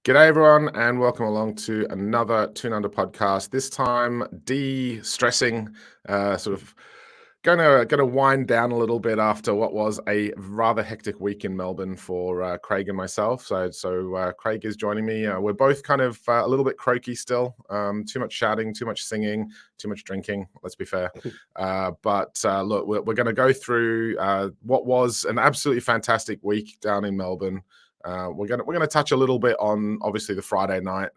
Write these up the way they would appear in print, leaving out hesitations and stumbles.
G'day everyone, and welcome along to another Toon Under podcast. This time, de-stressing, sort of gonna wind down a little bit after what was a rather hectic week in Melbourne for Craig and myself. So Craig is joining me. We're both kind of a little bit croaky still. Too much shouting, too much singing, too much drinking. Let's be fair. But look, we're going to go through what was an absolutely fantastic week down in Melbourne. We're gonna touch a little bit on obviously the Friday night,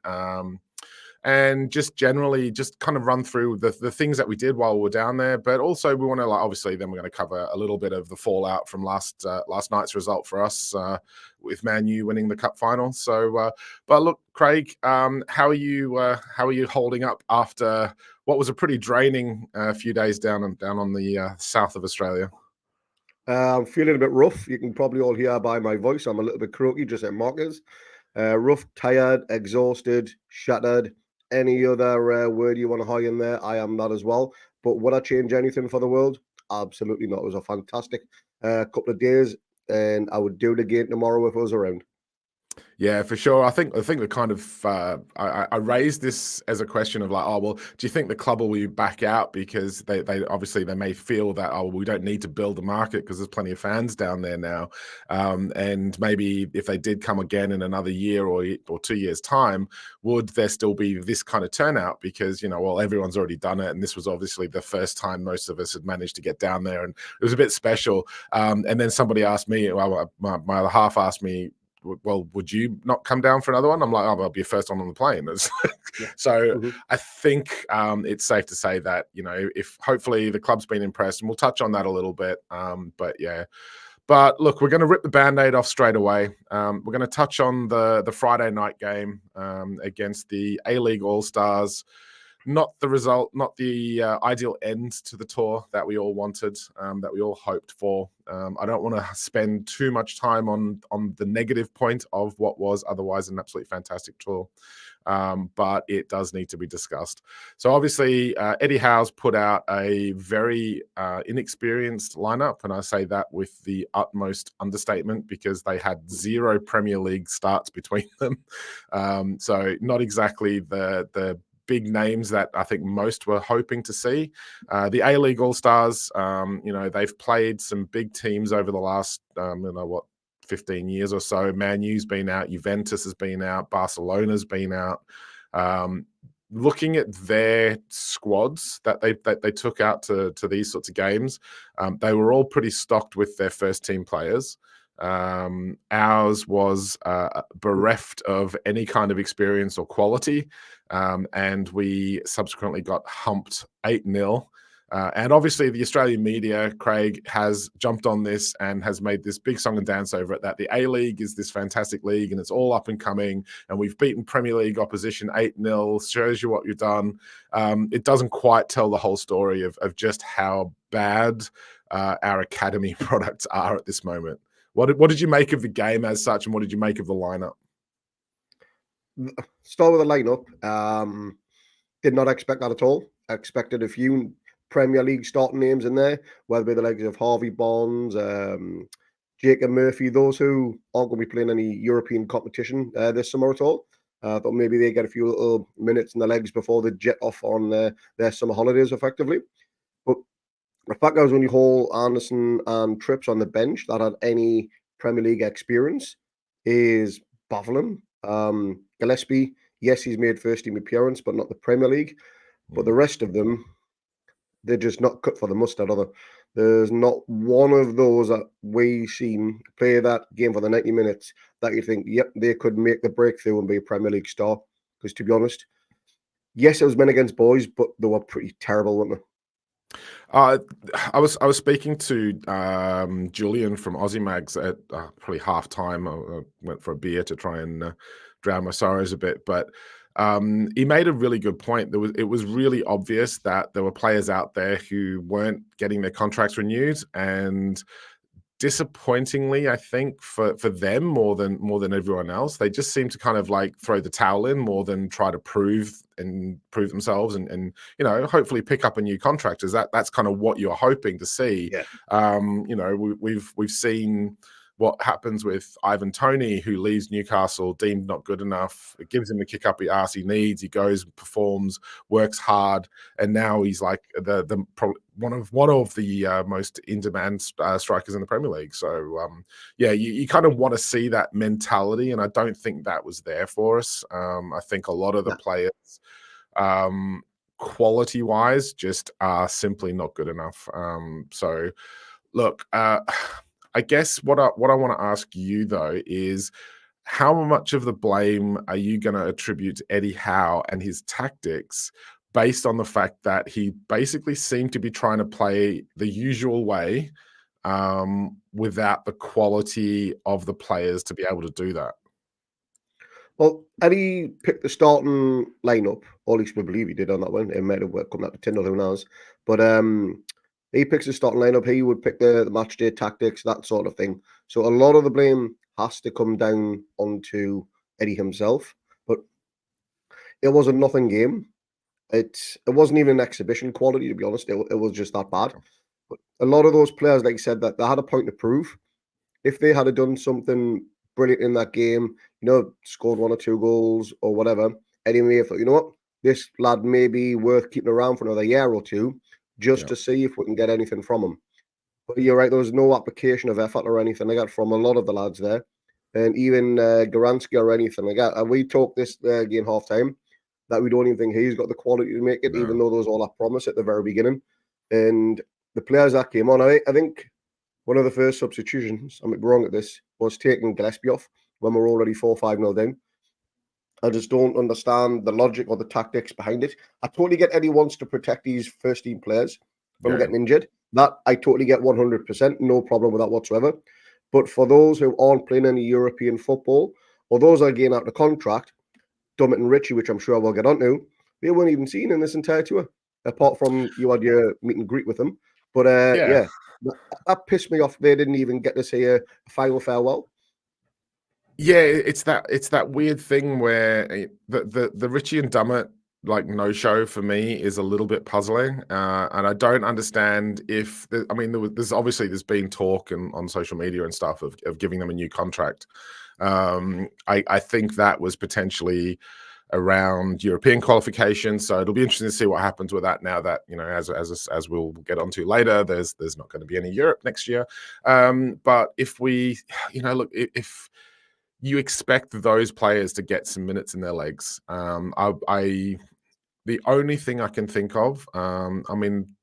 and just generally just kind of run through the things that we did while we were down there. But also we want to obviously then we're going to cover a little bit of the fallout from last night's result for us with Man U winning the cup final. So, but look, Craig, how are you holding up after what was a pretty draining few days down on the south of Australia? I'm feeling a bit rough. You can probably all hear by my voice. I'm a little bit croaky, just like Marcus. Rough, tired, exhausted, shattered. Any other word you want to hide in there, I am that as well. But would I change anything for the world? Absolutely not. It was a fantastic couple of days, and I would do it again tomorrow if I was around. Yeah, for sure. I think the kind of I raised this as a question of like, oh well, do you think the club will be back out because they obviously they may feel that we don't need to build a market because there's plenty of fans down there now, and maybe if they did come again in another year or 2 years time, would there still be this kind of turnout? Because well, everyone's already done it, and this was obviously the first time most of us had managed to get down there, and it was a bit special. And then somebody asked me, well, my other half asked me, well, would you not come down for another one? I'm like, oh, I'll be first on the plane. Yeah. So Mm-hmm. I think it's safe to say that, if hopefully the club's been impressed, and we'll touch on that a little bit. But yeah. But look, we're going to rip the Band-Aid off straight away. We're going to touch on the Friday night game against the A-League All-Stars. Not the result, not the ideal end to the tour that we all wanted, that we all hoped for. I don't want to spend too much time on the negative point of what was otherwise an absolutely fantastic tour, but it does need to be discussed. So obviously, Eddie Howe's put out a very inexperienced lineup, and I say that with the utmost understatement because they had 0 Premier League starts between them. So not exactly the big names that I think most were hoping to see. The A-League All-Stars, they've played some big teams over the last, 15 years or so. Man U's been out, Juventus has been out, Barcelona's been out. Looking at their squads that they took out to these sorts of games, they were all pretty stocked with their first team players. Ours was bereft of any kind of experience or quality, and we subsequently got humped 8-0. And obviously the Australian media, Craig, has jumped on this and has made this big song and dance over it, that the A-League is this fantastic league and it's all up and coming, and we've beaten Premier League opposition 8-0, shows you what you've done. It doesn't quite tell the whole story of just how bad our academy products are at this moment. What did you make of the game as such, and what did you make of the lineup? Start with the lineup. Did not expect that at all. I expected a few Premier League starting names in there, whether it be the likes of Harvey Barnes, Jacob Murphy, those who aren't going to be playing any European competition this summer at all. Thought maybe they get a few little minutes in the legs before they jet off on their summer holidays, effectively. But the fact there was only Hall, Anderson, and Trips on the bench that had any Premier League experience is baffling. Gillespie, yes, he's made first team appearance, but not the Premier League. But the rest of them, they're just not cut for the mustard, are they? There's not one of those that we seen play that game for the 90 minutes that you think, yep, they could make the breakthrough and be a Premier League star. Because to be honest, yes, it was men against boys, but they were pretty terrible, weren't they? I was speaking to Julian from Aussie Mags at probably half time. I went for a beer to try and drown my sorrows a bit, but he made a really good point. It was really obvious that there were players out there who weren't getting their contracts renewed, and disappointingly, I think for them more than everyone else, they just seem to kind of like throw the towel in more than try to prove themselves and hopefully pick up a new contract. That's kind of what you're hoping to see. Yeah. We've seen what happens with Ivan Toney, who leaves Newcastle deemed not good enough. It gives him the kick up the arse he needs. He goes, performs, works hard, and now he's like one of the most in-demand strikers in the Premier League. So yeah, you kind of want to see that mentality, and I don't think that was there for us. I think a lot of the players, quality-wise, just are simply not good enough. So look, I guess what I want to ask you though is, how much of the blame are you going to attribute to Eddie Howe and his tactics, based on the fact that he basically seemed to be trying to play the usual way, without the quality of the players to be able to do that? Well, Eddie picked the starting lineup, or at least we believe he did on that one. It might have come out to 10 or who knows. But he picks the starting lineup. He would pick the match day tactics, that sort of thing. So a lot of the blame has to come down onto Eddie himself. But it was a nothing game. It wasn't even an exhibition quality, to be honest. It was just that bad. But a lot of those players, like you said, that they had a point to prove. If they had done something brilliant in that game, scored 1 or 2 goals or whatever, Eddie may have thought, you know what, this lad may be worth keeping around for another year or two, just to see if we can get anything from him. But you're right, there was no application of effort or anything like that from a lot of the lads there. And even Garansky or anything like that. And we talked this game half time, that we don't even think he's got the quality to make it, even though there was all that promise at the very beginning. And the players that came on, I think one of the first substitutions, I might be wrong at this, was taking Gillespie off when we're already 4-5-0 down. I just don't understand the logic or the tactics behind it. I totally get Eddie wants to protect these first team players from getting injured. That I totally get 100%, no problem with that whatsoever. But for those who aren't playing any European football, or those that are getting out of contract, Dummett and Richie, which I'm sure we'll get onto, they weren't even seen in this entire tour, apart from you had your meet and greet with them. But yeah, that pissed me off. They didn't even get to say a final farewell. Yeah, it's that weird thing where the Richie and Dummett no show for me is a little bit puzzling, and I don't understand if there's been talk on social media and stuff of giving them a new contract. I think that was potentially around European qualifications, so it'll be interesting to see what happens with that now that, as we'll get onto later, there's not going to be any Europe next year. But if we, look, if you expect those players to get some minutes in their legs, the only thing I can think of,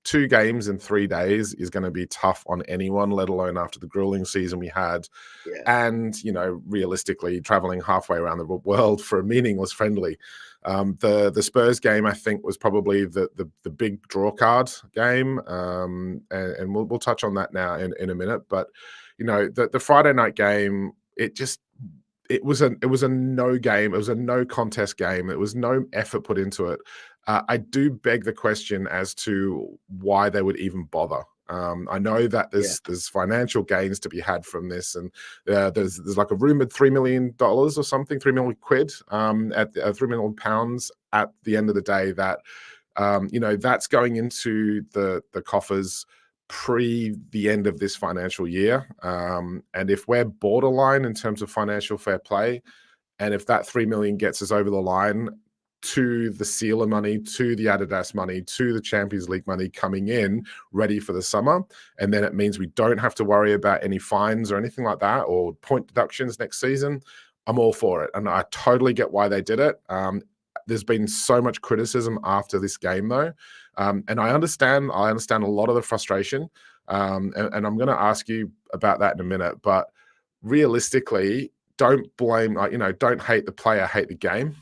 2 games in 3 days is going to be tough on anyone, let alone after the grueling season we had. Yeah. And, realistically, traveling halfway around the world for a meaningless friendly. The Spurs game, I think, was probably the big draw card game. And we'll touch on that now in a minute. But, the Friday night game, it was a no game. It was a no contest game. There was no effort put into it. I do beg the question as to why they would even bother. I know that there's financial gains to be had from this, and there's like a rumored $3 million or something, 3 million quid, at £3 million at the end of the day. That that's going into the coffers pre the end of this financial year. And if we're borderline in terms of financial fair play, and if that 3 million gets us over the line to the Sealer money, to the Adidas money, to the Champions League money coming in ready for the summer, and then it means we don't have to worry about any fines or anything like that, or point deductions next season, I'm all for it. And I totally get why they did it. There's been so much criticism after this game, though. And I understand a lot of the frustration. And I'm going to ask you about that in a minute. But realistically, don't blame, don't hate the player, hate the game.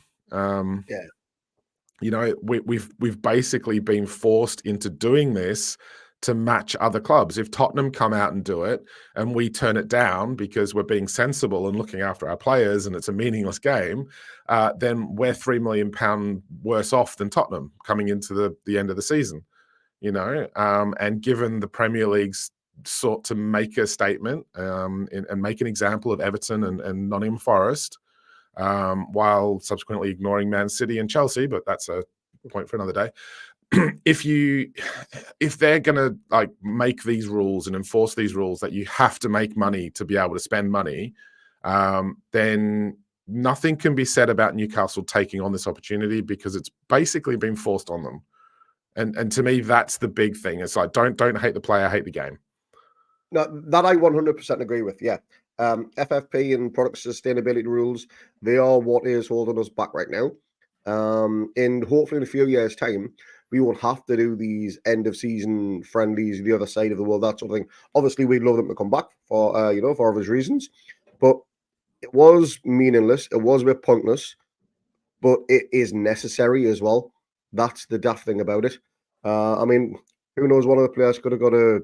We've basically been forced into doing this to match other clubs. If Tottenham come out and do it and we turn it down because we're being sensible and looking after our players and it's a meaningless game, then we're £3 million worse off than Tottenham coming into the end of the season. And given the Premier League's sought to make a statement and make an example of Everton and Nottingham Forest, while subsequently ignoring Man City and Chelsea, but that's a point for another day. if they're gonna like make these rules and enforce these rules that you have to make money to be able to spend money, then nothing can be said about Newcastle taking on this opportunity because it's basically been forced on them. And to me, that's the big thing. It's like don't hate the player, hate the game. No, that I 100% agree with. Yeah. FFP and product sustainability rules, they are what is holding us back right now. And hopefully in a few years' time, we won't have to do these end of season friendlies, the other side of the world, that sort of thing. Obviously, we'd love them to come back for for obvious reasons, but it was meaningless. It was a bit pointless, but it is necessary as well. That's the daft thing about it. I mean, who knows? One of the players could have got a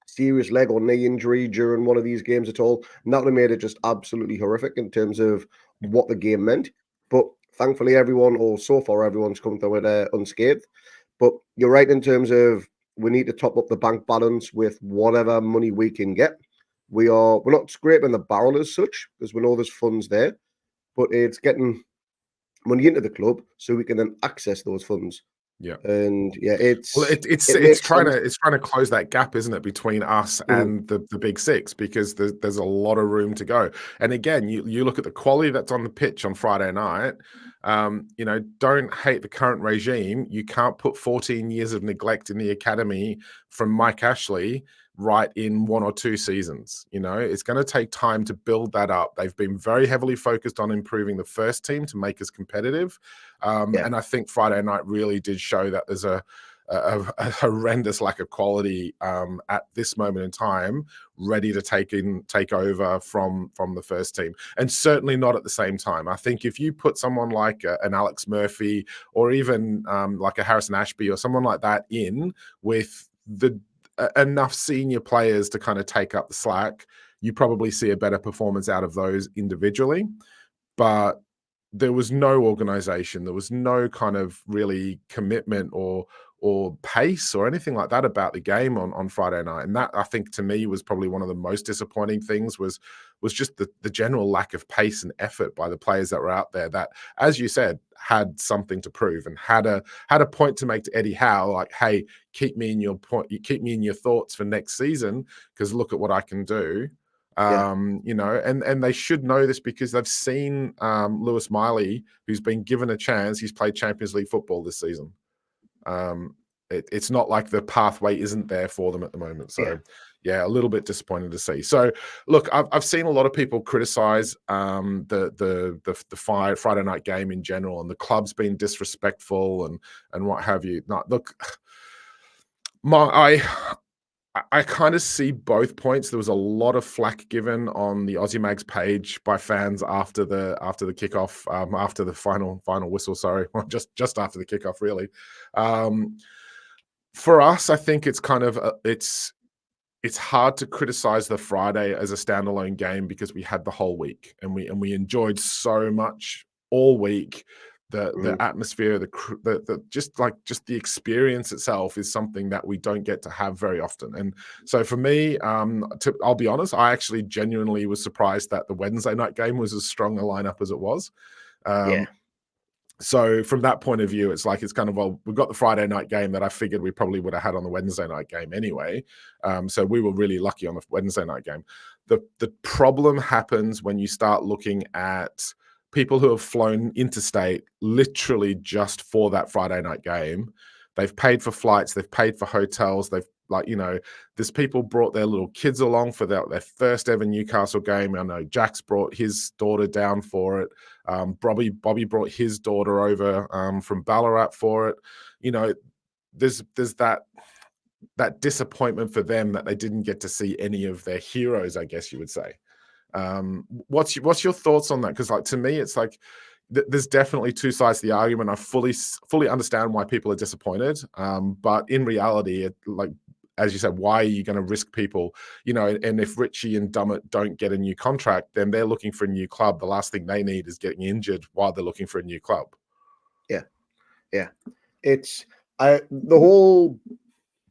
serious leg or knee injury during one of these games at all, and that would have made it just absolutely horrific in terms of what the game meant. But thankfully, everyone, or so far, everyone's come through it unscathed. But you're right in terms of we need to top up the bank balance with whatever money we can get. We're not scraping the barrel as such because we know there's funds there, but it's getting money into the club so we can then access those funds. Yeah. And yeah, well, it it's trying to close that gap, isn't it, between us and the big six, because there's a lot of room to go. And again, you look at the quality that's on the pitch on Friday night. Don't hate the current regime. You can't put 14 years of neglect in the academy from Mike Ashley right in 1 or 2 seasons. It's going to take time to build that up. They've been very heavily focused on improving the first team to make us competitive. And I think Friday night really did show that there's a horrendous lack of quality at this moment in time, ready to take over from the first team, and certainly not at the same time. I think if you put someone like an Alex Murphy or even like a Harrison Ashby or someone like that in with enough senior players to kind of take up the slack, you probably see a better performance out of those individually. But there was no organization, there was no kind of really commitment or pace or anything like that about the game on Friday night. And that, I think, to me, was probably one of the most disappointing things was just the general lack of pace and effort by the players that were out there that, as you said, had something to prove and had a point to make to Eddie Howe, like, hey, keep me in your thoughts for next season, because look at what I can do. And they should know this because they've seen Lewis Miley, who's been given a chance. He's played Champions League football this season. It's not like the pathway isn't there for them at the moment. So a little bit disappointed to see. So look, I've seen a lot of people criticize the Friday night game in general, and the club's been disrespectful and what have you. No, look, I kind of see both points. There was a lot of flack given on the Aussie Mags page by fans after the kickoff, after the final whistle. Sorry, just after the kickoff, really. For us, I think it's kind of it's hard to criticize the Friday as a standalone game because we had the whole week and we enjoyed so much all week. The atmosphere, just the experience itself is something that we don't get to have very often. And so for me, I'll be honest, I actually genuinely was surprised that the Wednesday night game was as strong a lineup as it was. So from that point of view, it's kind of, well, we've got the Friday night game that I figured we probably would have had on the Wednesday night game anyway. So we were really lucky on the Wednesday night game. The problem happens when you start looking at people who have flown interstate literally just for that Friday night game. They've paid for flights, they've paid for hotels, there's people brought their little kids along for their first ever Newcastle game. I know Jack's brought his daughter down for it. Bobby brought his daughter over from Ballarat for it. There's that disappointment for them that they didn't get to see any of their heroes, I guess you would say. What's your thoughts on that? Because to me, it's like there's definitely two sides to the argument. I fully understand why people are disappointed, but in reality, as you said, why are you going to risk people? And if Richie and Dummett don't get a new contract, then they're looking for a new club. The last thing they need is getting injured while they're looking for a new club. Yeah. It's the whole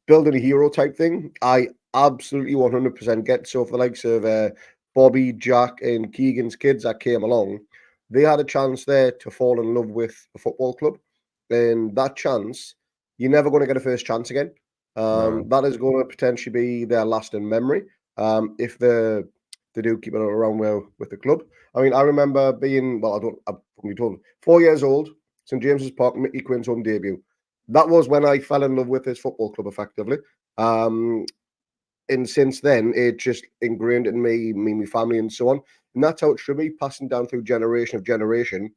building a hero type thing. I absolutely 100% get. So for the likes of Bobby, Jack, and Keegan's kids that came along, they had a chance there to fall in love with a football club. And that chance you're never going to get a first chance again. No. That is going to potentially be their lasting memory if they do keep it around with the club. I mean, I remember being, well, I've probably told 4 years old, St James's Park, Mickey Quinn's home debut. That was when I fell in love with this football club, effectively. And since then, it just ingrained in me, my family, and so on. And that's how it should be, passing down through generation of generation.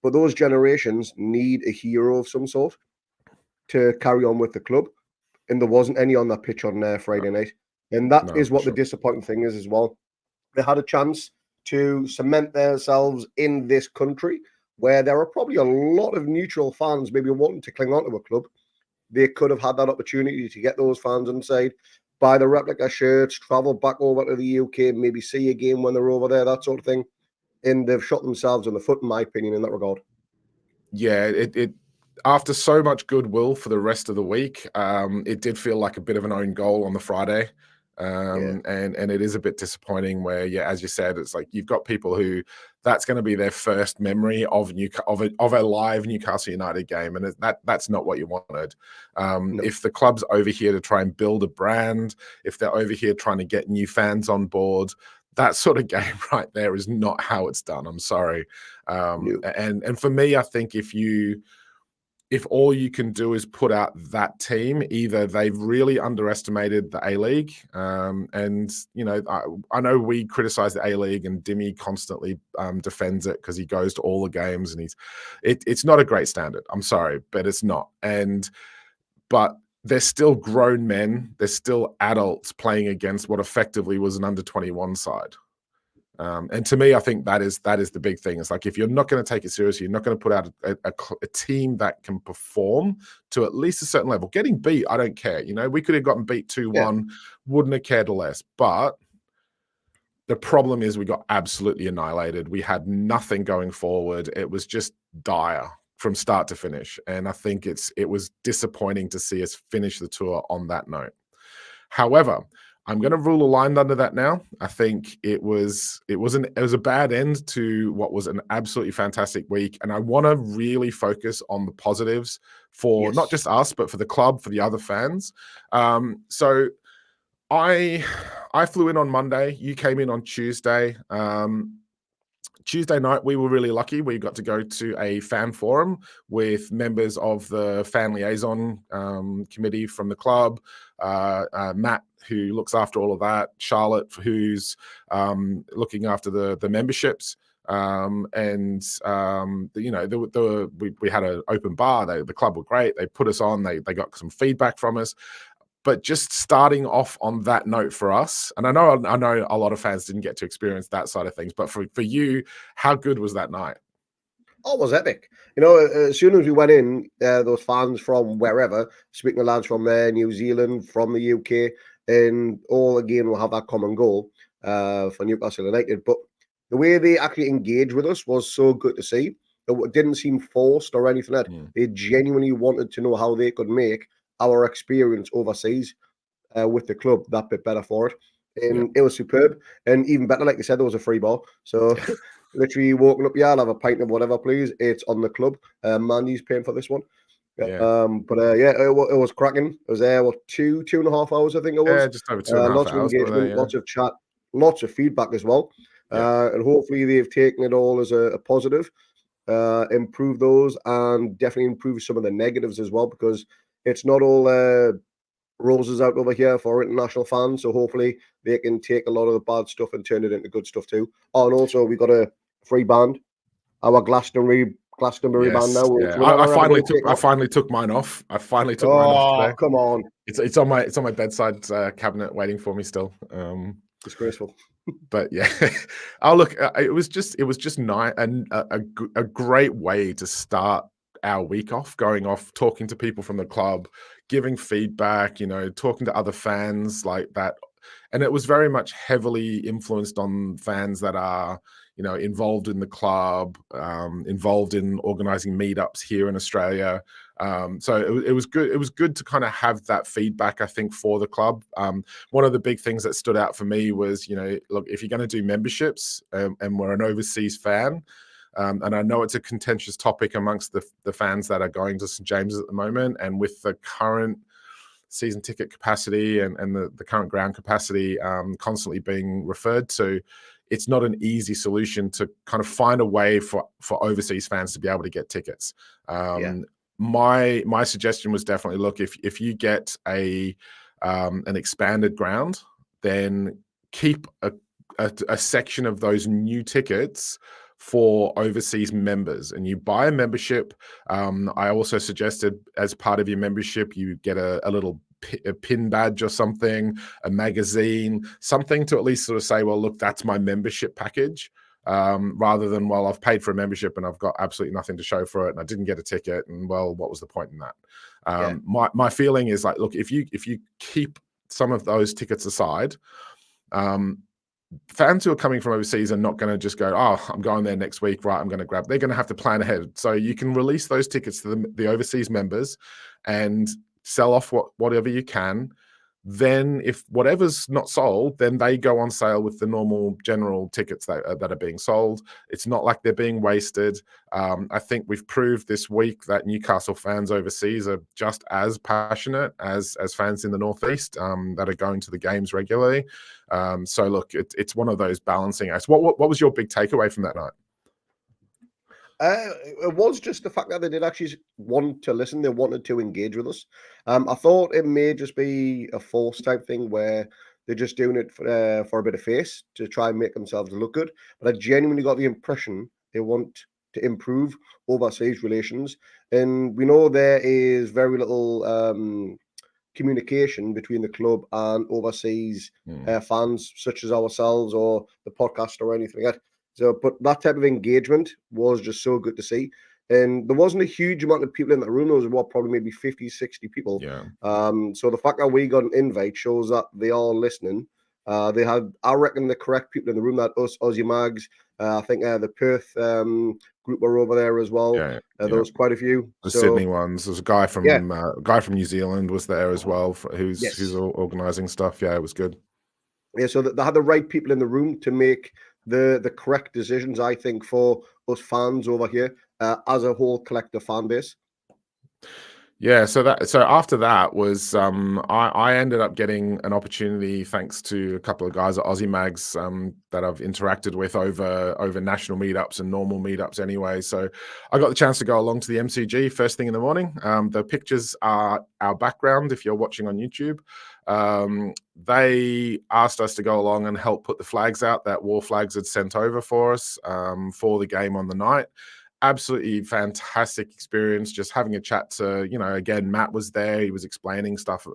But those generations need a hero of some sort to carry on with the club. And there wasn't any on that pitch on Friday night. And that No, is for what sure. the disappointing thing is as well. They had a chance to cement themselves in this country where there are probably a lot of neutral fans maybe wanting to cling on to a club. They could have had that opportunity to get those fans inside, buy the replica shirts, travel back over to the UK, maybe see a game when they're over there, that sort of thing. And they've shot themselves in the foot, in my opinion, in that regard. Yeah, it after so much goodwill for the rest of the week, it did feel like a bit of an own goal on the Friday. And it is a bit disappointing where, yeah, as you said, it's like you've got people who that's going to be their first memory of a live Newcastle United game, and that's not what you wanted. No. If the club's over here to try and build a brand, if they're over here trying to get new fans on board, that sort of game right there is not how it's done. I'm sorry. No. And for me, I think if all you can do is put out that team, either they've really underestimated the A-League, and you know, I know we criticize the A-League, and Dimmy constantly defends it because he goes to all the games, and it's not a great standard. I'm sorry, but it's not. But they're still grown men, they're still adults playing against what effectively was an under-21 side. And to me, I think that is the big thing. It's like if you're not going to take it seriously, you're not going to put out a team that can perform to at least a certain level. Getting beat, I don't care. You know, we could have gotten beat 2-1, wouldn't have cared less. But the problem is we got absolutely annihilated. We had nothing going forward. It was just dire from start to finish. And I think it was disappointing to see us finish the tour on that note. However, I'm going to rule a line under that now. I think it was a bad end to what was an absolutely fantastic week, and I want to really focus on the positives for not just us, but for the club, for the other fans. So I flew in on Monday. You came in on Tuesday. Tuesday night, we were really lucky. We got to go to a fan forum with members of the fan liaison committee from the club, Matt, who looks after all of that, Charlotte, who's looking after the memberships. You know, we had an open bar. The club were great. They put us on. They got some feedback from us. But just starting off on that note for us, and I know a lot of fans didn't get to experience that side of things, but for you, how good was that night? Oh, it was epic. You know, as soon as we went in, those fans from wherever, speaking of lads from New Zealand, from the UK, and all again will have that common goal for Newcastle United. But the way they actually engaged with us was so good to see. It didn't seem forced or anything like that. They genuinely wanted to know how they could make our experience overseas with the club that bit better for it. And it was superb. And even better, like you said, there was a free bar. So literally walking up, I'll have a pint of whatever, please. It's on the club. Mandy's paying for this one. Yeah. It was cracking. It was there, 2.5 hours, I think it was. Yeah, just over 2.5 lots hours. Lots of engagement, lots of chat, lots of feedback as well. And hopefully they've taken it all as a positive, improve those, and definitely improve some of the negatives as well, because it's not all roses out over here for international fans. So hopefully they can take a lot of the bad stuff and turn it into good stuff too. Oh, and also we got a free band, our Glastonbury band now. Yeah. I finally took mine off. I finally took mine off today. Come on. It's on my bedside cabinet waiting for me still. Disgraceful. But yeah, look, it was just nice, and a great way to start our week off, going off, talking to people from the club, giving feedback, you know, talking to other fans like that. And it was very much heavily influenced on fans that are, you know, involved in the club, involved in organizing meetups here in Australia. So it was good. It was good to kind of have that feedback, I think, for the club. One of the big things that stood out for me was, you know, look, if you're going to do memberships and we're an overseas fan, And I know it's a contentious topic amongst the fans that are going to St James's at the moment, and with the current season ticket capacity and the current ground capacity constantly being referred to, it's not an easy solution to kind of find a way for overseas fans to be able to get tickets. My suggestion was definitely, look, if you get an expanded ground, then keep a section of those new tickets for overseas members, and you buy a membership. I also suggested, as part of your membership, you get a little pin badge or something, a magazine, something to at least sort of say, well, look, that's my membership package, rather than, well, I've paid for a membership and I've got absolutely nothing to show for it, and I didn't get a ticket, and well, what was the point in that? My feeling is like, look, if you keep some of those tickets aside, fans who are coming from overseas are not going to just go, oh, I'm going there next week, right, I'm going to grab. They're going to have to plan ahead. So you can release those tickets to the overseas members and sell off whatever you can. Then if whatever's not sold, then they go on sale with the normal general tickets that are being sold. It's not like they're being wasted. I think we've proved this week that Newcastle fans overseas are just as passionate as fans in the Northeast that are going to the games regularly. So look, it's one of those balancing acts. What was your big takeaway from that night? It was just the fact that they did actually want to listen. They wanted to engage with us. I thought it may just be a force type thing where they're just doing it for a bit of face to try and make themselves look good. But I genuinely got the impression they want to improve overseas relations. And we know there is very little communication between the club and overseas fans, such as ourselves or the podcast or anything like that. So, but that type of engagement was just so good to see. And there wasn't a huge amount of people in that room. There was probably maybe 50, 60 people. Yeah. So the fact that we got an invite shows that they are listening. They had, I reckon, the correct people in the room. That us, Aussie Mags, I think the Perth group were over there as well. There was quite a few. The Sydney ones. There's a guy from New Zealand was there as well, who's organising stuff. Yeah, it was good. Yeah, so they had the right people in the room to make the correct decisions, I think, for us fans over here as a whole collective fan base. Yeah, so after that was I ended up getting an opportunity, thanks to a couple of guys at Aussie Mags that I've interacted with over national meetups and normal meetups anyway. So I got the chance to go along to the MCG first thing in the morning. The pictures are our background if you're watching on YouTube. They asked us to go along and help put the flags out that War Flags had sent over for us for the game on the night. Absolutely fantastic experience, just having a chat to, again, Matt was there. He was explaining stuff.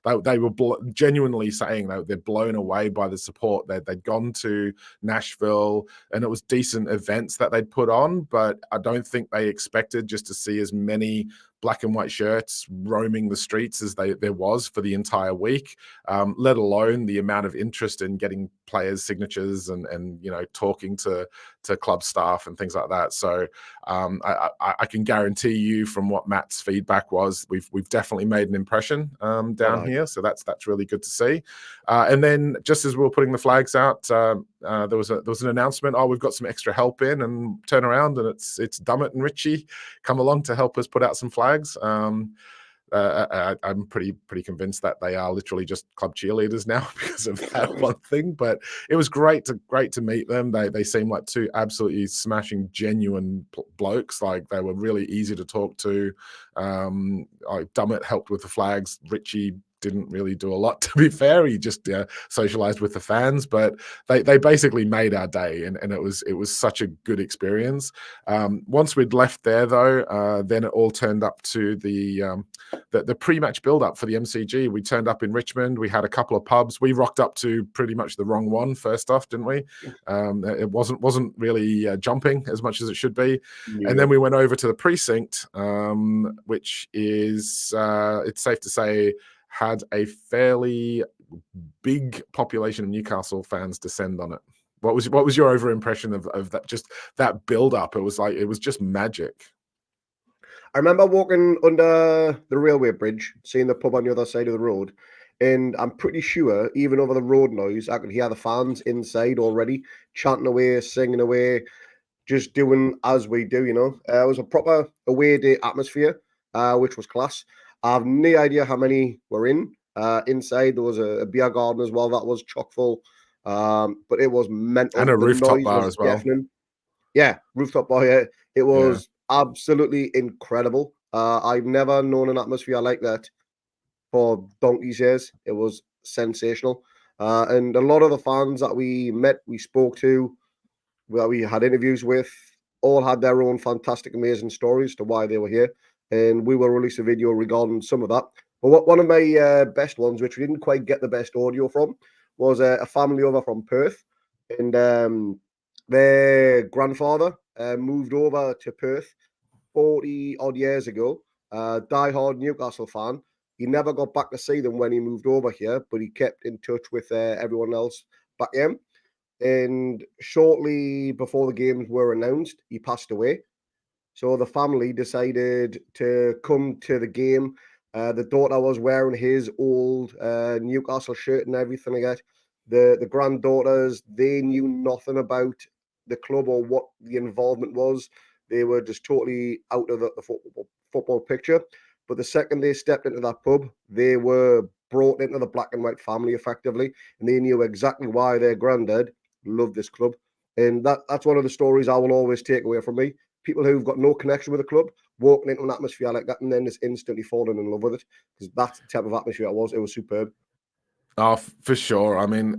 They were genuinely saying that they're blown away by the support. They'd gone to Nashville and it was decent events that they'd put on, but I don't think they expected just to see as many black and white shirts roaming the streets as there was for the entire week, let alone the amount of interest in getting players' signatures and talking to club staff and things like that. So I can guarantee you from what Matt's feedback was, we've definitely made an impression down here. So that's really good to see. And then just as we were putting the flags out, there was an announcement. Oh, we've got some extra help in, and turn around and it's Dummett and Richie come along to help us put out some flags. I'm pretty convinced that they are literally just club cheerleaders now because of that one thing. But it was great to meet them. They seem like two absolutely smashing, genuine blokes. Like, they were really easy to talk to. Dummett helped with the flags. Richie didn't really do a lot, to be fair. He just socialized with the fans, but they basically made our day, and it was such a good experience. Once we'd left there, though, then it all turned up to the pre-match build-up for the MCG. We turned up in Richmond. We had a couple of pubs. We rocked up to pretty much the wrong one first off, didn't we? It wasn't really jumping as much as it should be. Yeah. And then we went over to the precinct, which is it's safe to say had a fairly big population of Newcastle fans descend on it. What was your over impression of that, just that build up? It was just magic. I remember walking under the railway bridge, seeing the pub on the other side of the road, and I'm pretty sure even over the road noise, I could hear the fans inside already chanting away, singing away. just doing as we do, you know. It was a proper away day atmosphere, which was class. I have no idea how many were in. Inside, there was a beer garden as well that was chock full. But it was And mental. a The rooftop noise bar was as well. deafening. Yeah, rooftop bar. Yeah, it Yeah. was absolutely incredible. I've never known an atmosphere like that for donkey's years. It was sensational. And a lot of the fans that we met, we spoke to, that we had interviews with, all had their own fantastic, amazing stories to why they were here. And we will release a video regarding some of that. But one of my best ones, which we didn't quite get the best audio from, was a family over from Perth. And their grandfather moved over to Perth 40 odd years ago, die-hard Newcastle fan. He never got back to see them when he moved over here, but he kept in touch with everyone else back then. And shortly before the games were announced, he passed away. So the family decided to come to the game. The daughter was wearing his old Newcastle shirt and everything like that. The granddaughters, they knew nothing about the club or what the involvement was. They were just totally out of the football picture. But the second they stepped into that pub, they were brought into the black and white family effectively, and they knew exactly why their granddad loved this club. And that's one of the stories I will always take away from me. People who've got no connection with the club walking into an atmosphere like that and then just instantly falling in love with it, because that's the type of atmosphere it was. It was superb. Oh, for sure. I mean,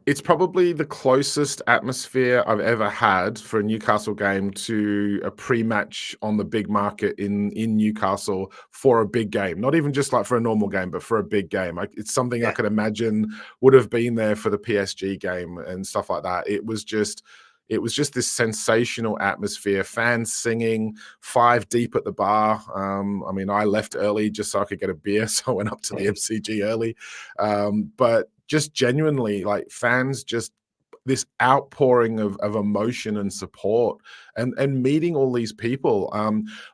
it's probably the closest atmosphere I've ever had for a Newcastle game to a pre-match on the big market in Newcastle for a big game. Not even just like for a normal game, but for a big game. It's something I could imagine would have been there for the PSG game and stuff like that. It was just this sensational atmosphere, fans singing, 5 deep at the bar. I mean, I left early just so I could get a beer, so I went up to the MCG early. But just genuinely, like, fans just this outpouring of emotion and support, and meeting all these people.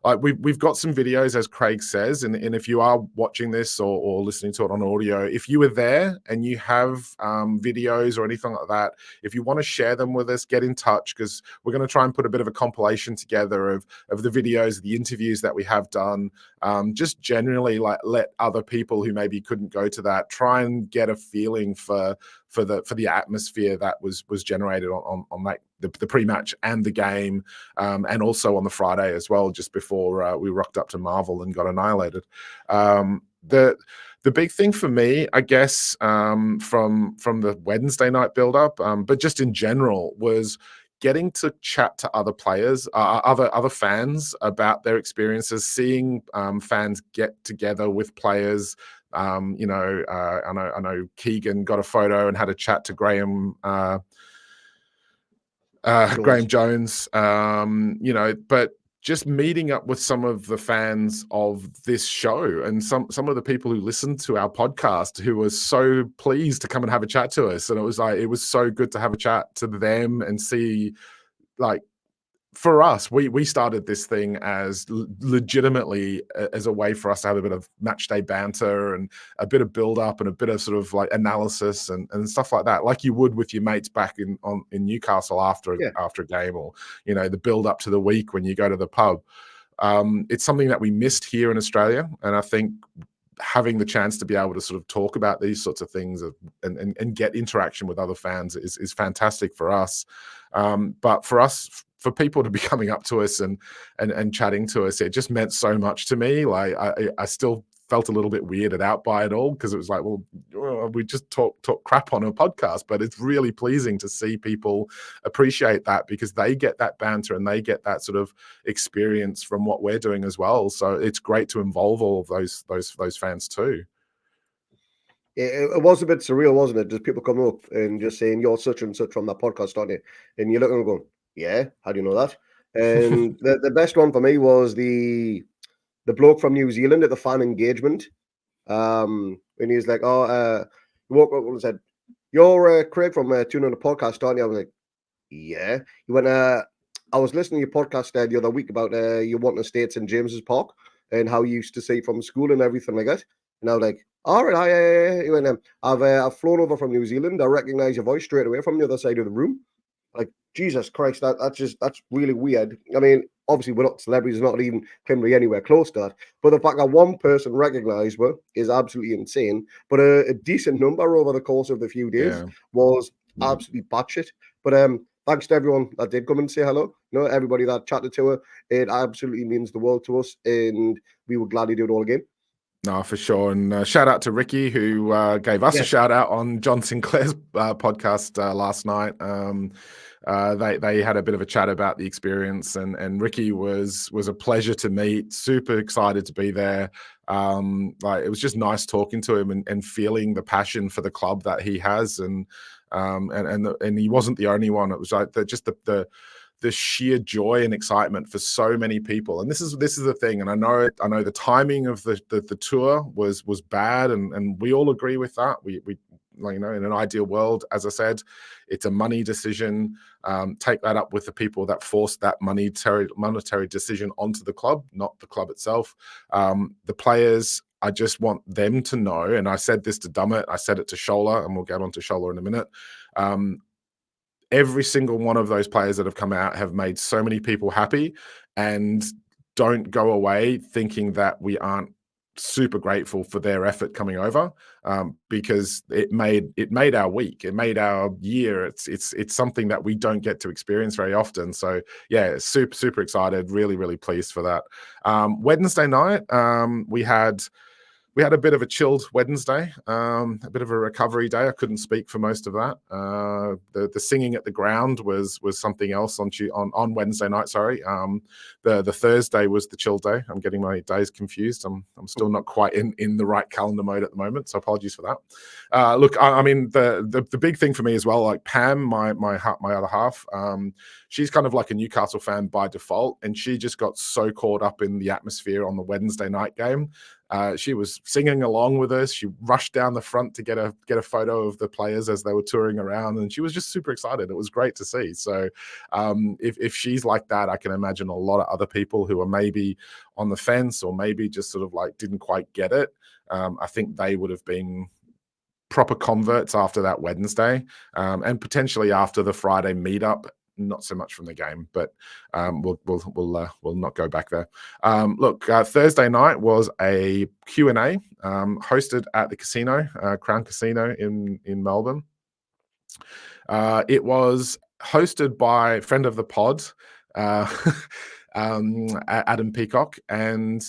Like we've got some videos, as Craig says, and if you are watching this or listening to it on audio, if you were there and you have videos or anything like that, if you want to share them with us, get in touch, because we're going to try and put a bit of a compilation together of the videos, the interviews that we have done. Just generally, like, let other people who maybe couldn't go to that try and get a feeling for the atmosphere that was generated on that the pre-match and the game, and also on the Friday as well, just before we rocked up to Marvel and got annihilated. The big thing for me, I guess, from the Wednesday night build-up, but just in general, was getting to chat to other players, other fans about their experiences, seeing fans get together with players. I know Keegan got a photo and had a chat to Graham Jones. But just meeting up with some of the fans of this show and some of the people who listened to our podcast, who were so pleased to come and have a chat to us. And it was so good to have a chat to them and see, like, for us, we started this thing as legitimately as a way for us to have a bit of match day banter and a bit of build up and a bit of sort of like analysis and stuff like that, like you would with your mates back in Newcastle after a game, or the build up to the week when you go to the pub. It's something that we missed here in Australia, and I think having the chance to be able to sort of talk about these sorts of things and get interaction with other fans is fantastic for us. But for people to be coming up to us and chatting to us, it just meant so much to me. Like I still felt a little bit weirded out by it all, because it was like, well, we just talk crap on a podcast, but it's really pleasing to see people appreciate that, because they get that banter and they get that sort of experience from what we're doing as well. So it's great to involve all of those fans too. It was a bit surreal, wasn't it? Just people coming up and just saying, "You're such and such from that podcast, aren't you?" And you're looking and going, "Yeah, how do you know that?" And the best one for me was the bloke from New Zealand at the fan engagement. And he was like, he woke up and said, "You're Craig from Toon on the podcast, aren't you?" I was like, "Yeah." He went, "I was listening to your podcast the other week about you wanting to stay at St James's Park and how you used to see it from school and everything like that." And I was like, "All right, yeah." He went, I've flown over from New Zealand. I recognise your voice straight away from the other side of the room." Like, Jesus Christ, that's really weird. I mean, obviously we're not celebrities, not even criminally anywhere close to that. But the fact that one person recognised her is absolutely insane. But a decent number over the course of the few days Yeah. was absolutely batshit. But thanks to everyone that did come and say hello. You know, everybody that chatted to her, it absolutely means the world to us, and we would gladly do it all again. No, for sure. And shout out to Ricky, who gave us a Yes. shout out on John Sinclair's podcast last night. They had a bit of a chat about the experience, and Ricky was a pleasure to meet. Super excited to be there. Like, it was just nice talking to him and feeling the passion for the club that he has, and he wasn't the only one. It was like the sheer joy and excitement for so many people. And this is the thing. And I know the timing of the tour was bad, and we all agree with that. We like, you know, in an ideal world, as I said, it's a money decision. Take that up with the people that forced that monetary decision onto the club, not the club itself. The players, I just want them to know, and I said this to Dummett, I said it to Shearer, and we'll get on to Shearer in a minute. Every single one of those players that have come out have made so many people happy, and don't go away thinking that we aren't super grateful for their effort coming over, because it made our week, it made our year. It's something that we don't get to experience very often. So yeah, super excited, really pleased for that. Wednesday night, we had a bit of a chilled Wednesday, a bit of a recovery day. I couldn't speak for most of that. The singing at the ground was something else on Wednesday night. Sorry, the Thursday was the chill day. I'm getting my days confused. I'm still not quite in the right calendar mode at the moment, so apologies for that. Look, I mean, the big thing for me as well, like Pam, my other half, she's kind of like a Newcastle fan by default, and she just got so caught up in the atmosphere on the Wednesday night game. She was singing along with us. She rushed down the front to get a photo of the players as they were touring around, and she was just super excited. It was great to see. So if she's like that, I can imagine a lot of other people who are maybe on the fence, or maybe just sort of like didn't quite get it. I think they would have been proper converts after that Wednesday, and potentially after the Friday meetup. Not so much from the game, but we'll not go back there. Look, Thursday night was a Q&A hosted at the casino, Crown Casino in Melbourne. It was hosted by friend of the pod, Adam Peacock, and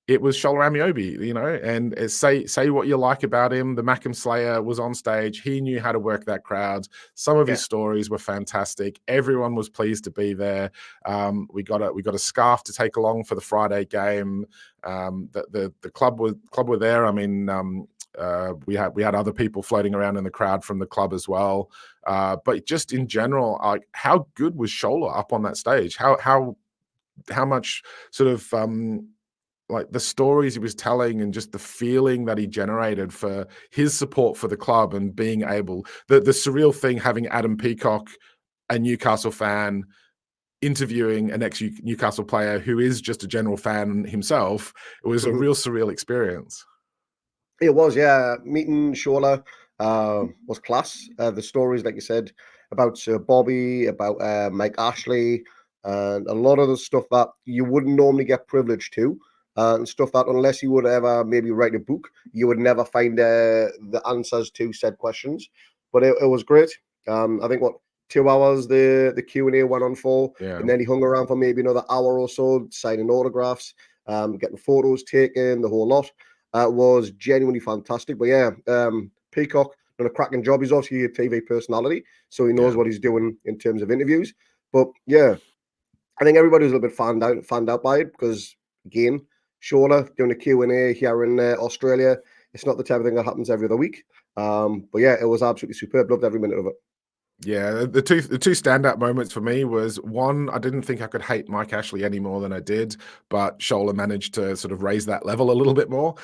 it was Shola Amiobi, you know, and say what you like about him. The Mackem Slayer was on stage. He knew how to work that crowd. Some of his stories were fantastic. Everyone was pleased to be there. We got a scarf to take along for the Friday game. The club were there. I mean, we had other people floating around in the crowd from the club as well. But just in general, like, how good was Shola up on that stage? How much sort of like the stories he was telling, and just the feeling that he generated for his support for the club, and being able, the surreal thing, having Adam Peacock, a Newcastle fan, interviewing an ex-Newcastle player who is just a general fan himself. It was a real surreal experience. It was, yeah. Meeting Shola was class. The stories, like you said, about Sir Bobby, about Mike Ashley, and a lot of the stuff that you wouldn't normally get privileged to, and stuff that, unless you would ever maybe write a book, you would never find the answers to said questions. But it was great. I think 2 hours the Q&A went on for, and then he hung around for maybe another hour or so, signing autographs, getting photos taken, the whole lot. Was genuinely fantastic. But yeah, Peacock done a cracking job. He's obviously a TV personality, so he knows what he's doing in terms of interviews. But yeah, I think everybody was a little bit fanned out by it, because again, Shola doing a Q&A here in Australia, it's not the type of thing that happens every other week. But yeah, it was absolutely superb. Loved every minute of it. Yeah, the two standout moments for me was, one, I didn't think I could hate Mike Ashley any more than I did, but Shola managed to sort of raise that level a little bit more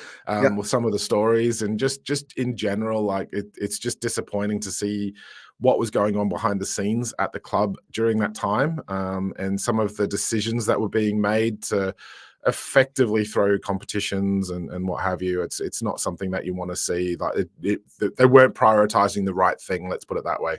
with some of the stories, and just in general, like it's just disappointing to see what was going on behind the scenes at the club during that time, and some of the decisions that were being made to effectively throw competitions and what have you. It's not something that you want to see. Like they weren't prioritizing the right thing. Let's put it that way.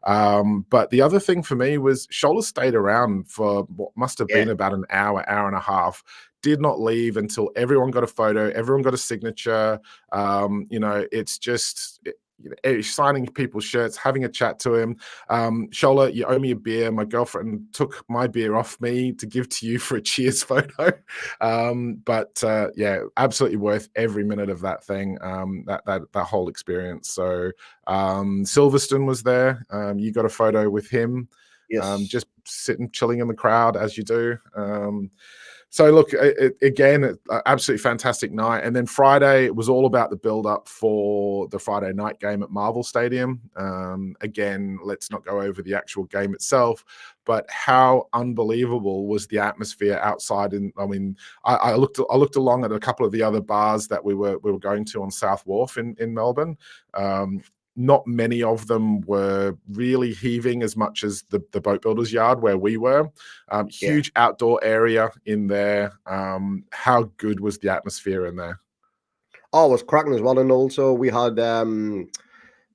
But the other thing for me was Shearer stayed around for what must have been about an hour, hour and a half. Did not leave until everyone got a photo, everyone got a signature. It's just signing people's shirts, having a chat to him. Shearer, you owe me a beer. My girlfriend took my beer off me to give to you for a cheers photo. Absolutely worth every minute of that thing. That whole experience. So Silverstone was there. You got a photo with him. Yes. Just sitting, chilling in the crowd as you do. So look, again, absolutely fantastic night. And then Friday, it was all about the build-up for the Friday night game at Marvel Stadium. Again, let's not go over the actual game itself, but how unbelievable was the atmosphere outside? I looked along at a couple of the other bars that we were going to on South Wharf in Melbourne. Not many of them were really heaving as much as the boat builders yard where we were. Huge outdoor area in there. How good was the atmosphere in there? Oh, it was cracking as well. And also we had the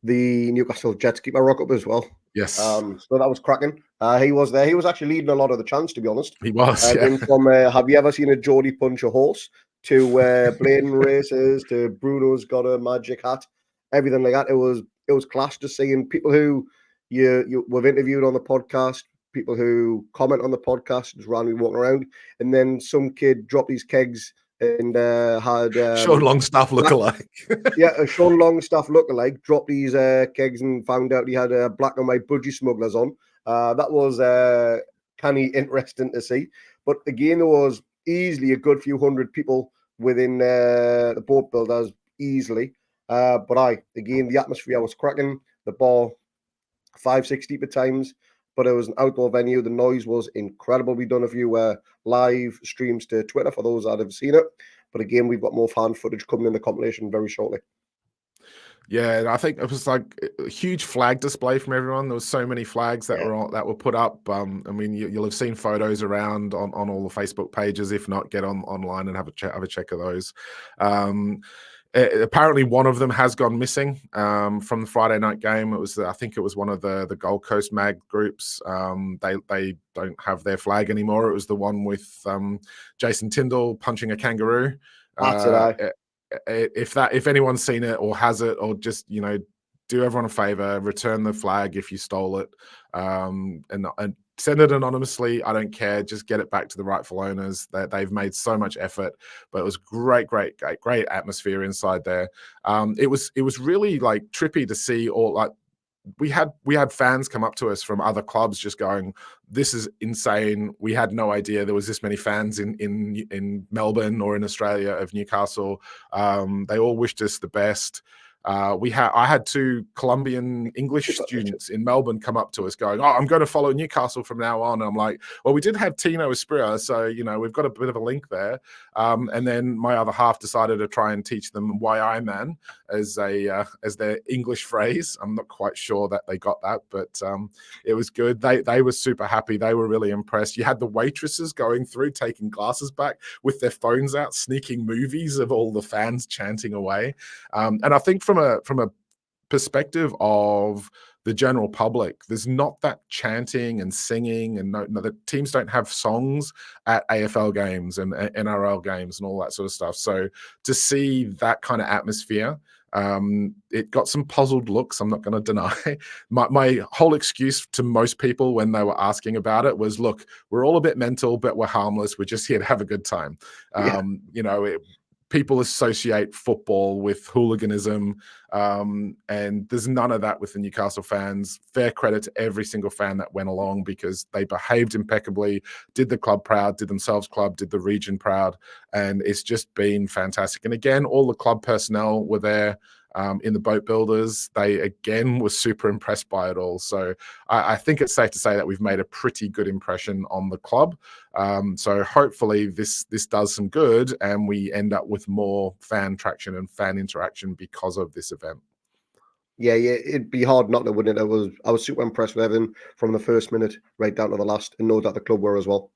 Newcastle jet skipper rock up as well. Yes. So that was cracking. He was there. He was actually leading a lot of the chants, to be honest. He was. From have you ever seen a Geordie punch a horse to blading races to Bruno's got a magic hat, everything like that. It was class just seeing people who we've interviewed on the podcast, people who comment on the podcast, just randomly walking around, and then some kid dropped these kegs and had Sean Longstaff lookalike. a Sean Longstaff lookalike dropped these kegs and found out he had a black and white budgie smugglers on. That was canny interesting to see. But again, there was easily a good few hundred people within the boat builders easily. Again, the atmosphere was cracking. The bar 5-6 deep at times, but it was an outdoor venue. The noise was incredible. We've done a few live streams to Twitter for those that have seen it. But again, we've got more fan footage coming in the compilation very shortly. Yeah, I think it was like a huge flag display from everyone. There was so many flags that were put up. You'll have seen photos around on all the Facebook pages. If not, get online and have a check of those. Apparently, one of them has gone missing from the Friday night game. I think it was one of the Gold Coast mag groups. They don't have their flag anymore. It was the one with Jason Tyndall punching a kangaroo. That's it. If anyone's seen it or has it, or just do everyone a favor, return the flag if you stole it, and send it anonymously. I don't care. Just get it back to the rightful owners. They've made so much effort, but it was great atmosphere inside there. It was really like trippy to see all like. We had fans come up to us from other clubs just going, "This is insane. We had no idea there was this many fans in Melbourne or in Australia of Newcastle." They all wished us the best. I had two Colombian English students in Melbourne come up to us going, "Oh, I'm going to follow Newcastle from now on." And I'm like, well, we did have Tino Espira, so we've got a bit of a link there. And then my other half decided to try and teach them "Why I Man" as their English phrase. I'm not quite sure that they got that, but it was good. They were super happy. They were really impressed. You had the waitresses going through, taking glasses back with their phones out, sneaking movies of all the fans chanting away. And I think from a perspective of the general public, there's not that chanting and singing, and no, the teams don't have songs at AFL games and NRL games and all that sort of stuff. So to see that kind of atmosphere, it got some puzzled looks, I'm not going to deny. My whole excuse to most people when they were asking about it was, look, we're all a bit mental, but we're harmless. We're just here to have a good time. People associate football with hooliganism, and there's none of that with the Newcastle fans. Fair credit to every single fan that went along, because they behaved impeccably, did the club proud, did themselves club, did the region proud, and it's just been fantastic. And again, all the club personnel were there. In the boat builders, they again were super impressed by it all. So I think it's safe to say that we've made a pretty good impression on the club. So hopefully this does some good, and we end up with more fan traction and fan interaction because of this event. Yeah, it'd be hard not to win it. I was super impressed with everything from the first minute right down to the last, and know that the club were as well.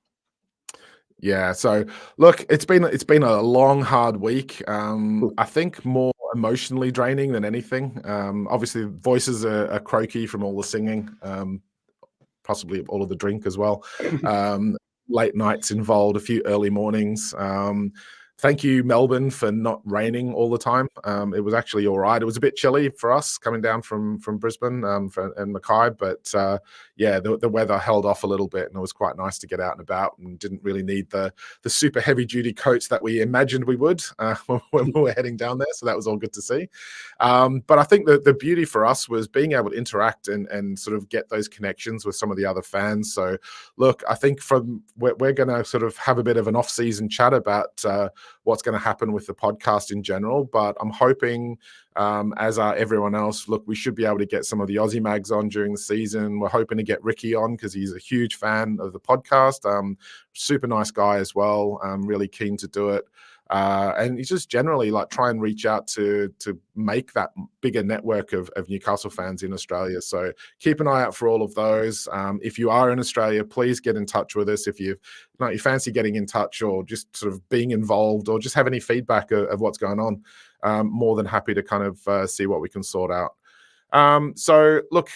Yeah. So look, it's been a long, hard week. I think more emotionally draining than anything. Obviously, voices are croaky from all the singing. Possibly all of the drink as well. Um, Late nights involved, a few early mornings. Thank you, Melbourne, for not raining all the time. It was actually all right. It was a bit chilly for us coming down from Brisbane and Mackay, but yeah, the weather held off a little bit, and it was quite nice to get out and about, and didn't really need the super heavy duty coats that we imagined we would when we were heading down there. So that was all good to see. But I think the beauty for us was being able to interact and sort of get those connections with some of the other fans. So look, I think we're going to sort of have a bit of an off-season chat about what's going to happen with the podcast in general. But I'm hoping, as are everyone else, look, we should be able to get some of the Aussie mags on during the season. We're hoping to get Ricky on because he's a huge fan of the podcast. Super nice guy as well. Really keen to do it. And he's just generally like try and reach out to make that bigger network of Newcastle fans in Australia. So keep an eye out for all of those. If you are in Australia, please get in touch with us. If you fancy getting in touch or just sort of being involved or just have any feedback of what's going on, more than happy to kind of see what we can sort out. So look,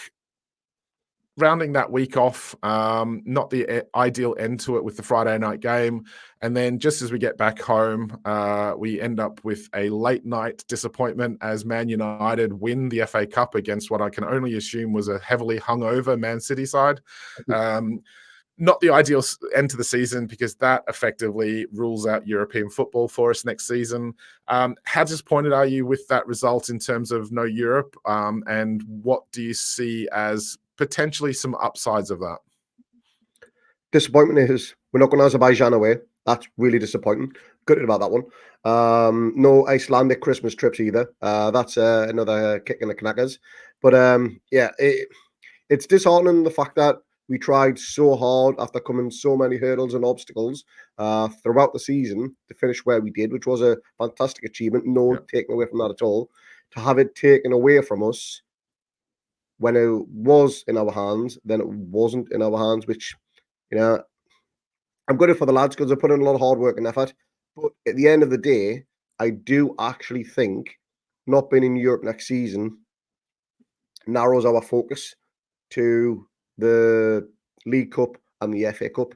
rounding that week off, not the ideal end to it with the Friday night game. And then just as we get back home, we end up with a late night disappointment as Man United win the FA Cup against what I can only assume was a heavily hungover Man City side. Not the ideal end to the season because that effectively rules out European football for us next season. How disappointed are you with that result in terms of no Europe? And what do you see as potentially some upsides of that? Disappointment is we're not going to Azerbaijan away. That's really disappointing. Gutted about that one. No Icelandic Christmas trips either. That's another kick in the knackers. But yeah, it's disheartening the fact that we tried so hard after coming so many hurdles and obstacles throughout the season to finish where we did, which was a fantastic achievement. No taking away from that at all. To have it taken away from us when it was in our hands, then it wasn't in our hands, which, you know, I'm gutted for the lads because they put in a lot of hard work and effort. But at the end of the day, I do actually think not being in Europe next season narrows our focus to the League Cup and the FA Cup.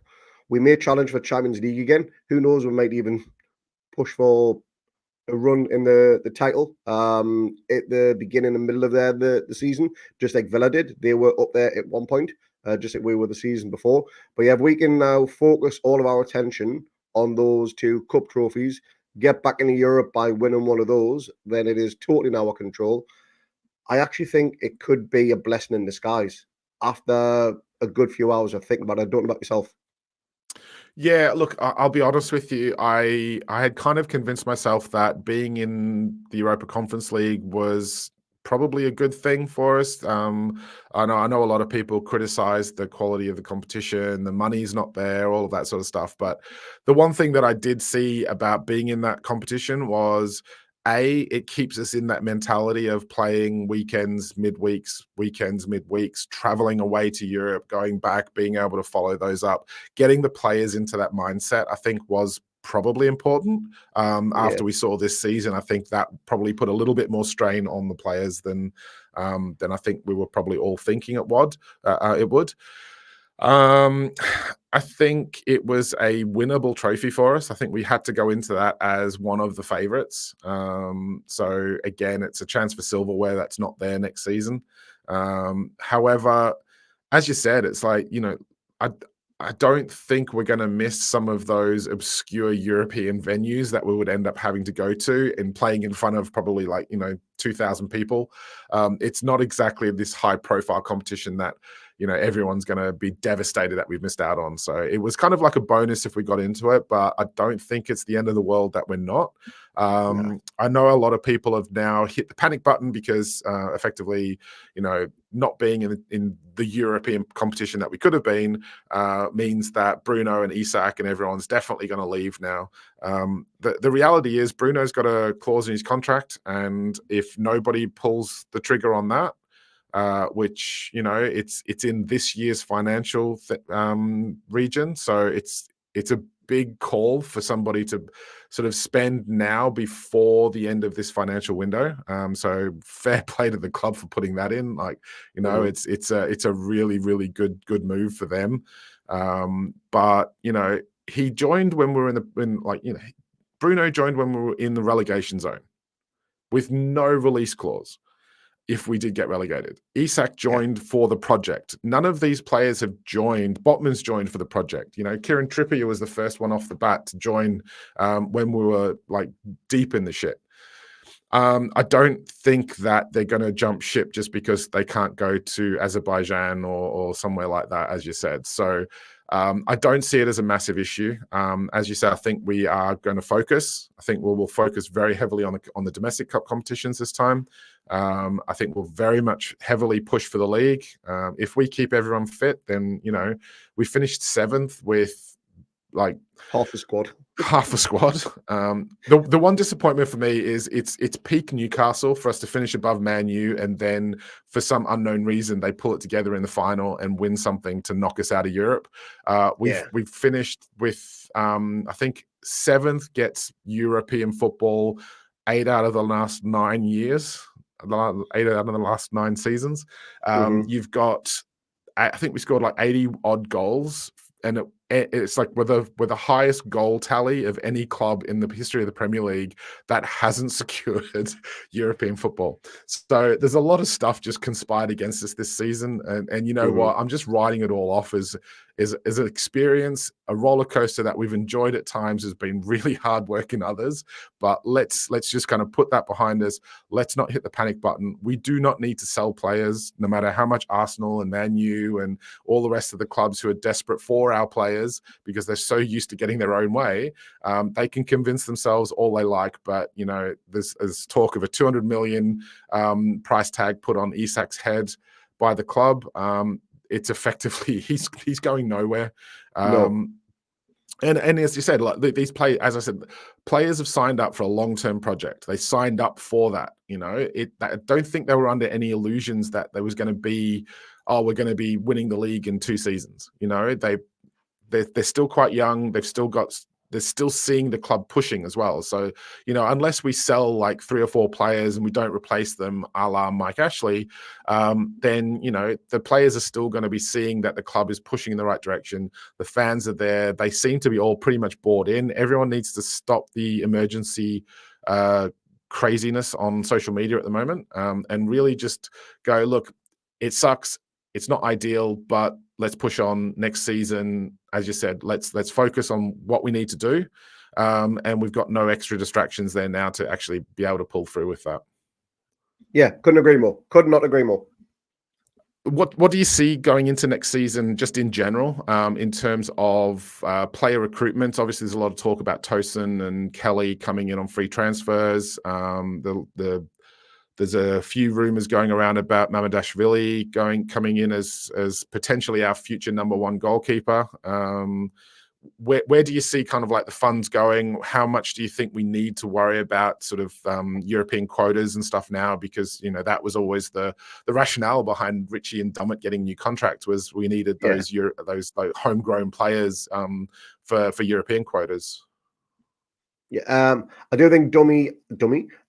We may challenge for Champions League again. Who knows? We might even push for a run in the title at the beginning and middle of the season, just like Villa did. They were up there at one point, just like we were the season before. But yeah, if we can now focus all of our attention on those two cup trophies, get back into Europe by winning one of those, then it is totally in our control. I actually think it could be a blessing in disguise after a good few hours of thinking about it. I don't know about yourself. Yeah, look, I'll be honest with you. I had kind of convinced myself that being in the Europa Conference League was probably a good thing for us. I know a lot of people criticize the quality of the competition, the money's not there, all of that sort of stuff. But the one thing that I did see about being in that competition was it keeps us in that mentality of playing weekends, midweeks, traveling away to Europe, going back, being able to follow those up, getting the players into that mindset, I think was probably important. After we saw this season, I think that probably put a little bit more strain on the players than I think we were probably all thinking it would. I think it was a winnable trophy for us. I think we had to go into that as one of the favourites. So again, it's a chance for silverware that's not there next season. However, as you said, it's like, I don't think we're going to miss some of those obscure European venues that we would end up having to go to and playing in front of probably 2,000 people. It's not exactly this high profile competition that, everyone's going to be devastated that we've missed out on. So it was kind of like a bonus if we got into it, but I don't think it's the end of the world that we're not. I know a lot of people have now hit the panic button because effectively, not being in the European competition that we could have been means that Bruno and Isak and everyone's definitely going to leave now. The reality is Bruno's got a clause in his contract, and if nobody pulls the trigger on that, which it's in this year's financial region, so it's a big call for somebody to sort of spend now before the end of this financial window. So fair play to the club for putting that in. Like, you know, it's a really, really good move for them. But you know, he joined when we were Bruno joined when we were in the relegation zone with no release clause if we did get relegated. Isak joined for the project. None of these players have joined. Botman's joined for the project. You know, Kieran Trippier was the first one off the bat to join when we were like deep in the shit. I don't think that they're going to jump ship just because they can't go to Azerbaijan or somewhere like that, as you said. So I don't see it as a massive issue. As you said, I think we are going to focus. I think we'll focus very heavily on the domestic cup competitions this time. I think we'll very much heavily push for the league. If we keep everyone fit, then, you know, we finished 7th with like half a squad. The one disappointment for me is it's peak Newcastle for us to finish above Man U, and then for some unknown reason they pull it together in the final and win something to knock us out of Europe. We've finished with I think 7th gets European football 8 out of the last 9 years, 8 out of the last 9 seasons. You've got, I think we scored like 80 odd goals, and it's like we're the highest goal tally of any club in the history of the Premier League that hasn't secured European football. So there's a lot of stuff just conspired against us this season, and you know what? I'm just writing it all off as an experience, a roller coaster that we've enjoyed at times, has been really hard work in others. But let's just kind of put that behind us. Let's not hit the panic button. We do not need to sell players, no matter how much Arsenal and Man U and all the rest of the clubs who are desperate for our players, because they're so used to getting their own way. They can convince themselves all they like, but you know, there's talk of a 200 million price tag put on Isak's head by the club. It's effectively he's going nowhere. And as you said, like these players, as I said, players have signed up for a long-term project. They signed up for that. You know, I don't think they were under any illusions that there was going to be, oh, we're going to be winning the league in 2 seasons. You know, they're still quite young. They're still seeing the club pushing as well. So, you know, unless we sell like 3 or 4 players and we don't replace them a la Mike Ashley, then, you know, the players are still going to be seeing that the club is pushing in the right direction. The fans are there. They seem to be all pretty much bought in. Everyone needs to stop the emergency craziness on social media at the moment, and really just go, look, it sucks. It's not ideal, but let's push on next season. As you said, let's focus on what we need to do. And we've got no extra distractions there now to actually be able to pull through with that. Yeah, couldn't agree more. Could not agree more. What do you see going into next season, just in general, in terms of player recruitment? Obviously, there's a lot of talk about Toon and Kelly coming in on free transfers. There's a few rumors going around about Mamardashvili coming in as potentially our future #1 goalkeeper. Where do you see kind of like the funds going? How much do you think we need to worry about sort of European quotas and stuff now? Because, you know, that was always the rationale behind Richie and Dummett getting new contracts, was we needed those homegrown players for European quotas. Yeah, I do think Dummett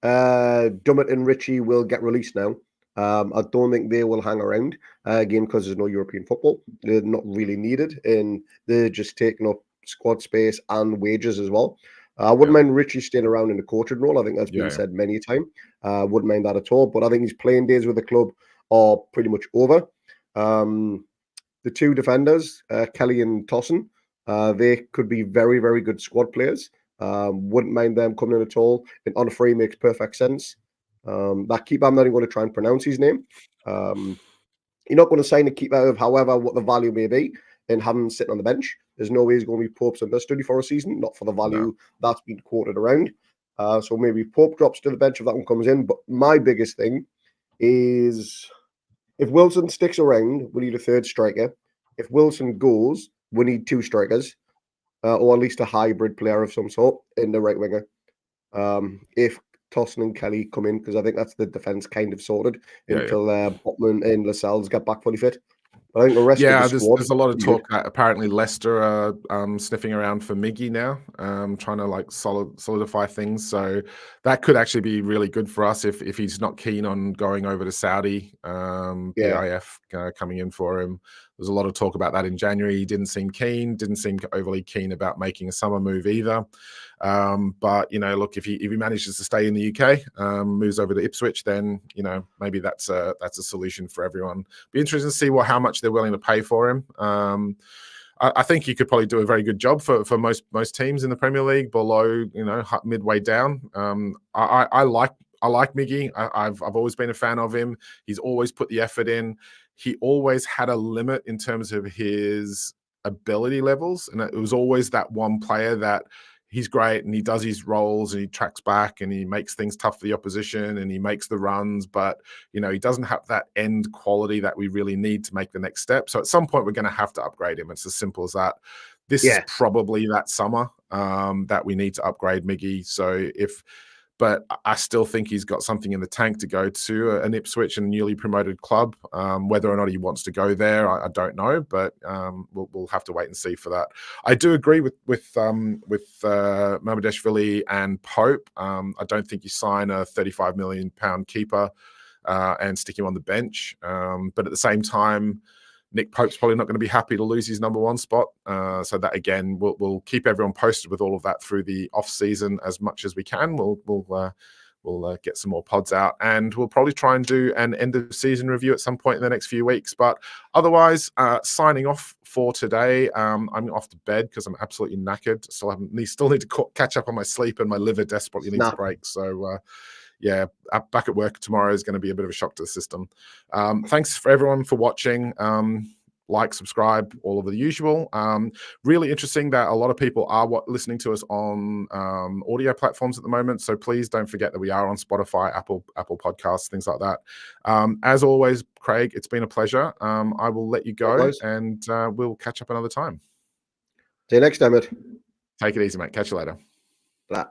and Richie will get released now. I don't think they will hang around again, because there's no European football. They're not really needed, and they're just taking up squad space and wages as well. I wouldn't mind Richie staying around in the coaching role. I think that's been said many times. Wouldn't mind that at all. But I think his playing days with the club are pretty much over. The 2 defenders, Kelly and Tosun, they could be very, very good squad players. Wouldn't mind them coming in at all. And on a free makes perfect sense. That keeper, I'm not even going to try and pronounce his name. You're not going to sign a keeper of however what the value may be and have him sitting on the bench. There's no way he's going to be Pope's understudy for a season, not for the value that's been quoted around. So maybe Pope drops to the bench if that one comes in. But my biggest thing is, if Wilson sticks around, we need a 3rd striker. If Wilson goes, we need 2 strikers. Or at least a hybrid player of some sort in the right winger. If Tosun and Kelly come in, because I think that's the defence kind of sorted until Botman and Lascelles get back fully fit. I think the rest of Yeah, the squad. there's a lot of talk that apparently Leicester are sniffing around for Miggy now, trying to like solidify things. So that could actually be really good for us if he's not keen on going over to Saudi. PIF coming in for him. There's a lot of talk about that in January. He didn't seem keen, didn't seem overly keen about making a summer move either. But you know, look, if he manages to stay in the UK, moves over to Ipswich, then you know maybe that's a solution for everyone. Be interesting to see how much they're willing to pay for him. I think he could probably do a very good job for most teams in the Premier League below, you know, midway down. I like Miggy. I've always been a fan of him. He's always put the effort in. He always had a limit in terms of his ability levels, and it was always that one player that he's great and he does his roles and he tracks back and he makes things tough for the opposition and he makes the runs, but you know, he doesn't have that end quality that we really need to make the next step. So at some point we're going to have to upgrade him. It's as simple as that. This is probably that summer that we need to upgrade Miggy. But I still think he's got something in the tank to go to an Ipswich and newly promoted club. Whether or not he wants to go there, I don't know, but we'll have to wait and see for that. I do agree with Mamardashvili and Pope. I don't think you sign a £35 million keeper and stick him on the bench. But at the same time, Nick Pope's probably not going to be happy to lose his number one spot. So that, again, we'll keep everyone posted with all of that through the off season as much as we can. We'll get some more pods out, and we'll probably try and do an end of season review at some point in the next few weeks. But otherwise, signing off for today. I'm off to bed because I'm absolutely knackered. Still need to catch up on my sleep, and my liver desperately needs a break. So yeah, back at work tomorrow is going to be a bit of a shock to the system. Thanks for everyone for watching. Like, subscribe, all of the usual. Really interesting that a lot of people are listening to us on audio platforms at the moment. So please don't forget that we are on Spotify, Apple Podcasts, things like that. As always, Craig, it's been a pleasure. I will let you go, and we'll catch up another time. See you next time, mate. Take it easy, mate. Catch you later. Bye.